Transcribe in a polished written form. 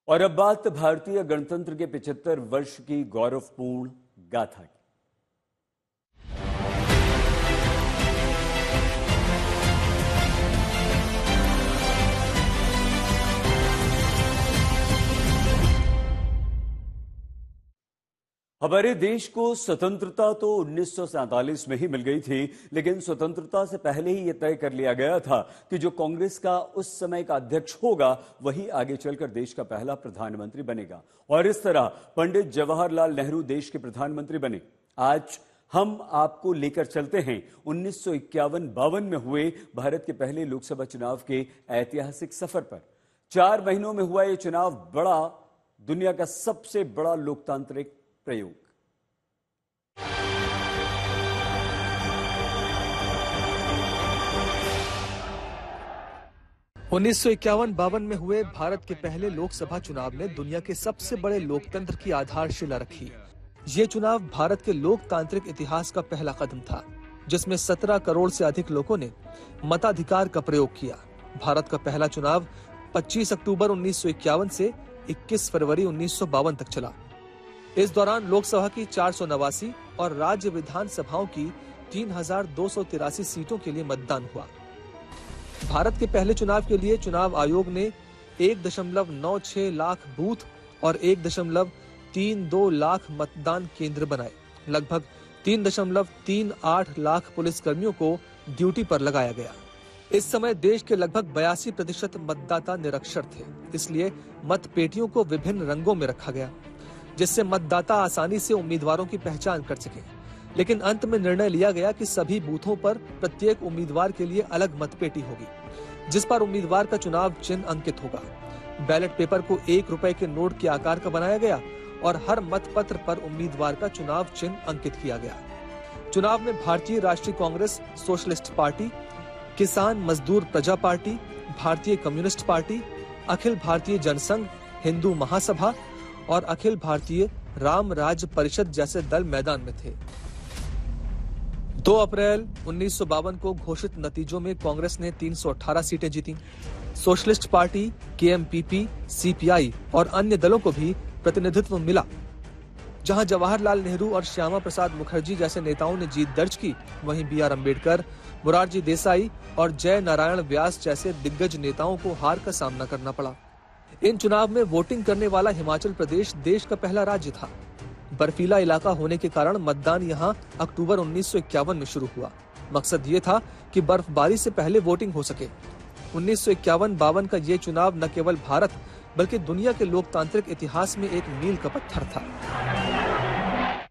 और अब बात भारतीय गणतंत्र के 75 वर्ष की गौरवपूर्ण गाथा की। हमारे देश को स्वतंत्रता तो 1947 में ही मिल गई थी, लेकिन स्वतंत्रता से पहले ही यह तय कर लिया गया था कि जो कांग्रेस का उस समय का अध्यक्ष होगा वही आगे चलकर देश का पहला प्रधानमंत्री बनेगा। और इस तरह पंडित जवाहरलाल नेहरू देश के प्रधानमंत्री बने। आज हम आपको लेकर चलते हैं 1951-52 में हुए भारत के पहले लोकसभा चुनाव के ऐतिहासिक सफर पर। 4 महीनों में हुआ यह चुनाव बड़ा, दुनिया का सबसे बड़ा लोकतांत्रिक प्रयोग। उन्नीस 1951-52 में हुए भारत के पहले लोकसभा चुनाव ने दुनिया के सबसे बड़े लोकतंत्र की आधारशिला रखी। ये चुनाव भारत के लोकतांत्रिक इतिहास का पहला कदम था, जिसमें 17 करोड़ से अधिक लोगों ने मताधिकार का प्रयोग किया। भारत का पहला चुनाव 25 अक्टूबर 1951 से 21 फरवरी 1952 तक चला। इस दौरान लोकसभा की 489 और राज्य विधानसभाओं की 3283 सीटों के लिए मतदान हुआ। भारत के पहले चुनाव के लिए चुनाव आयोग ने 1.96 लाख बूथ और 1.32 लाख मतदान केंद्र बनाए। लगभग 3.38 लाख पुलिसकर्मियों को ड्यूटी पर लगाया गया। इस समय देश के लगभग 82% मतदाता निरक्षर थे, इसलिए मतपेटियों को विभिन्न रंगों में रखा गया, जिससे मतदाता आसानी से उम्मीदवारों की पहचान कर सके। लेकिन अंत में निर्णय लिया गया कि सभी बूथों पर प्रत्येक उम्मीदवार के लिए अलग मतपेटी होगी, जिस पर उम्मीदवार का चुनाव चिन्ह अंकित होगा। बैलेट पेपर को 1 रुपए के नोट के आकार का बनाया गया और हर मतपत्र पर उम्मीदवार का चुनाव चिन्ह अंकित किया गया। चुनाव में भारतीय राष्ट्रीय कांग्रेस, सोशलिस्ट पार्टी, किसान मजदूर प्रजा पार्टी, भारतीय कम्युनिस्ट पार्टी, अखिल भारतीय जनसंघ, हिंदू महासभा और अखिल भारतीय राम राज्य परिषद जैसे दल मैदान में थे। 2 अप्रैल 1952 को घोषित नतीजों में कांग्रेस ने 318 सीटें जीती। सोशलिस्ट पार्टी, केएमपीपी, सीपीआई और अन्य दलों को भी प्रतिनिधित्व मिला। जहां जवाहरलाल नेहरू और श्यामा प्रसाद मुखर्जी जैसे नेताओं ने जीत दर्ज की, वहीं बी आर अम्बेडकर, मोरारजी देसाई और जय नारायण व्यास जैसे दिग्गज नेताओं को हार का सामना करना पड़ा। इन चुनाव में वोटिंग करने वाला हिमाचल प्रदेश देश का पहला राज्य था। बर्फीला इलाका होने के कारण मतदान यहां अक्टूबर 1951 में शुरू हुआ। मकसद ये था कि बर्फबारी से पहले वोटिंग हो सके। 1951-52 का ये चुनाव न केवल भारत बल्कि दुनिया के लोकतांत्रिक इतिहास में एक मील का पत्थर था।